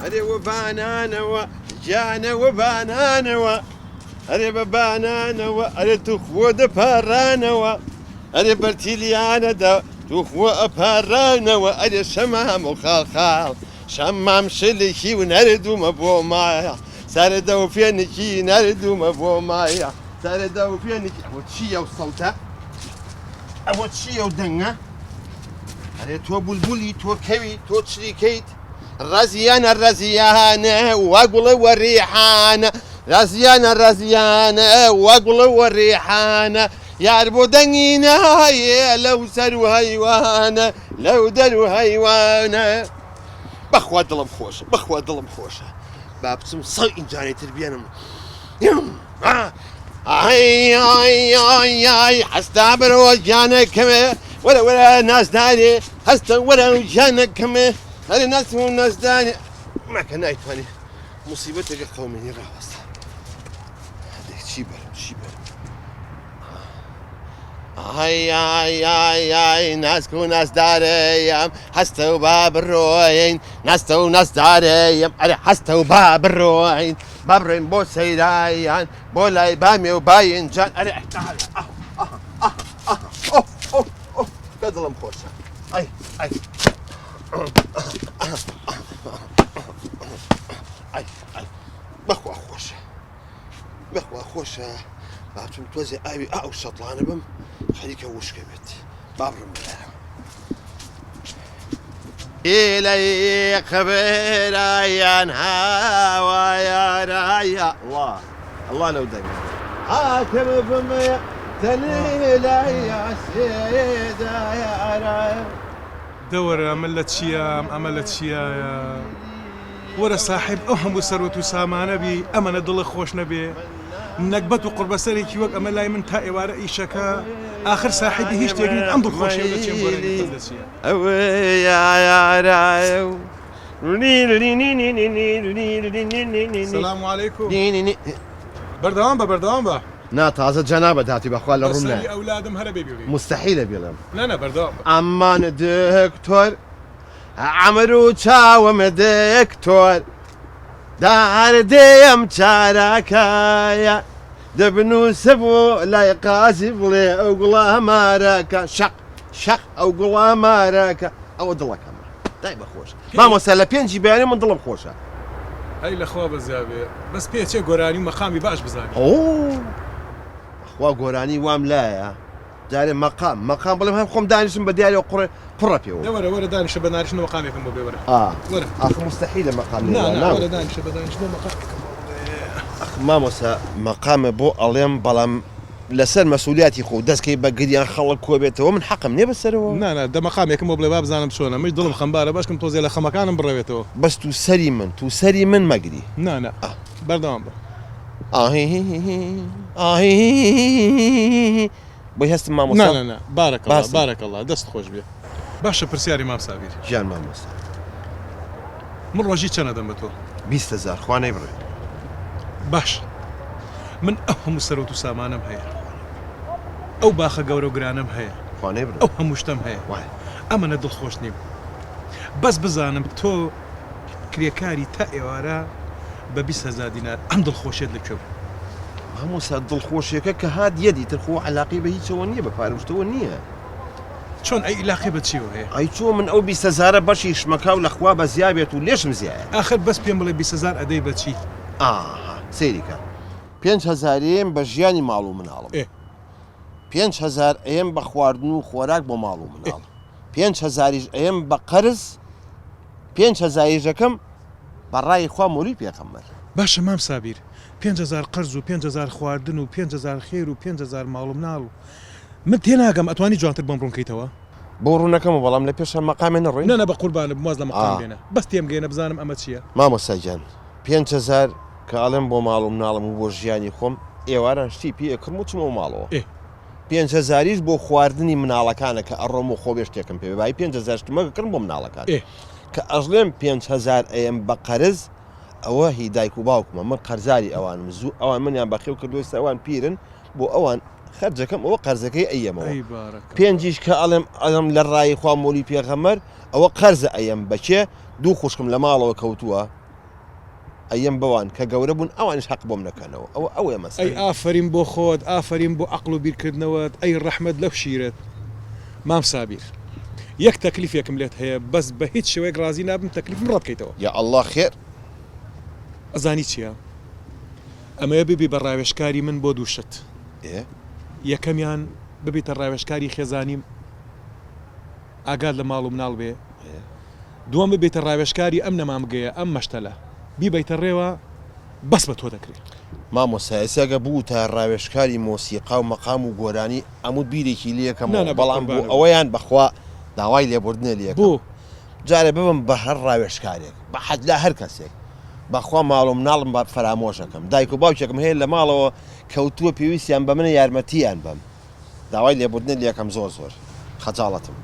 أري وبانانوا جانا وبانانوا أري ببانانوا أري تخوة دبارانوا أري برتيليانا دا تخوة أبارانوا أري شمام وخالخال شمام شلكي ونردو مبو مايا ساردو فينكي نردو مبو مايا ساردو فينكي وتشيا وصوتا وتشيا ودنها أري تو بلبلي تو كوي تو تشريكيت رزيانة رزيانة وأقول والريحانة رزيانة رزيانة وأقول والريحانة يعربو دنينا لو سروا هيوانة لو دروا هيوانة بخوا دلم خوشة بخوا دلم خوشة بابسم صاين جاني تربيانا اي اي اي اي حستعبر وجانك ولا ناس داري حستعبر وجانك هذه الناس مو الناس داني ما كان نايت هاني مصيبتك قومي راس هذيك شيبر هاي هاي ناس كو ناس داري حستو باب الروين ناس داري حستو باب الروين بو سيرايان بولاي بامي وباين جان اري تعال كظلم خوشه اي بخوا خوشه بابتم توزي اوي او شطلانه بم خليك وش كبت بابرم بلا إلي خبرايان هوايا رايا الله لو دقي حاكم بمي تليلا يا سيدا يا رايا دور عملت شيا ورا صاحب أهم وسروت وسامان بي أمانة ضل خوش نبي نكبت وقرب سريك وق أما لا من تاء وراء إيشكا آخر صاحبي هيش تجني عنده خوش يبغى تشمبر يا رايو السلام عليكم بردوام با نا تازه جنابه داتي بخوال الرمنا بس أولادم هلا بيبي مستحيل بيلم لا بردوام أمان دكتور عمرو تشاوم دكتور دار ديم شاركايا دبنو سبو لا يقاسب لي أقول ماركا شق أقول ماركا أو ضلك طيب خوش ما مسألة بينجي بياني من ضلم خوشة هاي الأخوة بزيابي بس بيتشي قراني ومقامي باش بزاني أوه أخوة قراني وام لا يا داري مقام بلا هم خم دانش بديالي وقرة بيو ورا دانش بدانش شنو مقامي في الموبي ورا ورا أخ مستحيل مقام لا ورا دانش بدانش شنو مقام أخ ما مسا مقام بو أليم بلام لسر مسؤولياتي خو داس كي بقدي خلق كوبيته ومن حق مني بس هو لا ده مقامي كم بلا باب زانم شلون مش ظلم خمباره باش كم توزي له خمكان بريته بس تسري من مقدي لا بردام هي بو هست ما مسا لا بارك الله دست خوش بيه باشا برسياري ما مسافر جان ما مسا مر وجيت انا دمته 20000 خواني بري باش من أهم سروت وسامانم هي أو باخا قورو قرانم هي خواني بري أو هم مجتم هي أما ندل خوش نيم بس بزانم تو كريكاري تائي وارا ب20000 دينار أم دل خوش يدلك شو هم دل خوش كهاد يدي ترخو علاقي به تسوانيه بفارم تسوانيه شلون أي علاقي بتشيو هي أي شو من أو 20000 باش يشمكاو الأخوة بزيابيت وليش مزيان آخر بس بيمبلي 20000 أدي بتشي سيريكا 5000 بە ژیانی ماڵ و مناڵم 5000 ئەم بە خواردن و خۆراک بۆ ماڵ و مناڵ 5000 ئەم بە قەرز 5000 ژەکەم بەڕای خوا مۆلی پێغەمبەر باشە مام سابیر 5000 قەرز و 5000 خواردن و 5000 خێر و 5000 ماڵ و مناڵ و من تێناگەم ئەتوانی جوانتر بۆم ڕوونکەیتەوە بۆ ڕوونەکەم بەڵام لە پێشە مەقامێ نەڕۆی نە بە قوربانە بمواز لە مەقام بێنە بەس تێم گەێنە بزانم ئەمە چییە مامۆستاجان 5000 کە ئەڵێم بۆ ماڵ و مناڵم و بۆ ژیانی خۆم ئێواران شتی پێ ئەکرم و چمەوە ماڵەوە 5000 بۆ خواردنی مناڵەکانە کە ئەڕۆم و خۆ بێشتێکم پێ بای 5000 شتمەکەکردم بۆ مناڵەکان کە ئەژڵێم 5000 ئەم بە قەرز ئەوە هی دایک و باوکمە من قەرزاری ئەوانم زوو ئەوان منیان بەخێو کردووە ئەوان پیرن بۆ ئەوان خەرجەکەم ئەوە قەرزەکەی ئەیەمەوە پێنجیش کە ئەڵێم لە ڕای خوا مۆلی پێغەمبەر ئەوە قەرزە ئەیەم بەچێ دوو خوشکم لە ماڵەوە کەوتووە ئەیەم بەوان کە گەورە بوون ئەوانش حەق بۆم نەکەنەوە ئەوە مەسەلە. ئەی ئافرین بۆ خۆت، ئافرین بۆ عەقڵ و بیرکردنەوەت، ئەی ڕەحمەت لەو شیرت. مام سابیر یەک تەکلیفێکم لێت هەیە بەس بە هیچ شێوەیەک ڕازی نابم تەکلیفم ڕەت بکەیتەوە. یا ئەڵڵا خێر. ئەزانی چییە؟ ئەمەیە ببی بە ڕاوێژکاری من بۆ دووشت. یەکەمیان ببیتە ڕاوێژکاری خێزانیم ئاگاد لە ماڵ و مناڵ بێ. دووەم ببێتە ڕاوێژکاری ئەم نەمامگەیە ئەم مەشتەلە بیبیتە ڕێوە بەس بە تۆ دەکرێت. مامۆسایسەگە بوو تا ڕاوێژکاری مۆسیقا و مەقام و گۆرانی ئەموو بیرێکی لەکەم بەڵام بۆ ئەوەیان بەخوا داوای لێبوردنە لێ بوو جارێ ببم بە هەر ڕاوێژکارێک بە حەجلا هەر کەسێک بەخوا ماڵ و مناڵم بە فەرامۆشەکەم دایک و باوکێکم هەیە لە ماڵەوە کەوتووە پێویستیان بە منە یارمەتیان بم داوای لێبوردنە لێکەم زۆر خەجاڵەتم.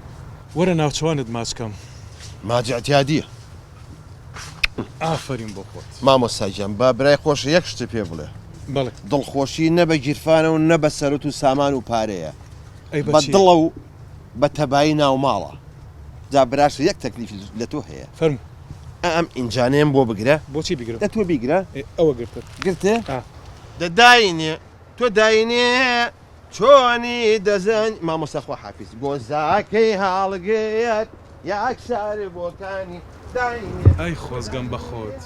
وەرە ناوچوانت ماچکەم. ماجعتیادیە. ئافرین بۆ خۆت. مامۆسایجان با برای خۆش یەک شتە پێ بڵێ. بەڵێ. دڵخۆشی نە بە گیرفانە و نە بە سەرەت و سامان و پارەیە. بە دڵە و بە تەبایی ناو ماڵە. جا براشە یەک تەکلیفی لە تۆ هەیە. فەرموو. ئەم ئینجانەیەم بۆ بگرە. بۆچی بیگرە؟ دە تۆ بیگرە؟ ئەوە گرتت. گرتە؟ دەداینێ تۆ داینێ چۆنی دەزەن مامۆستاخوا حافیز گۆزاکەی هاڵگەیەت یاکسارە بۆکانی داینێ. ئەی خۆزگەم بە خۆت.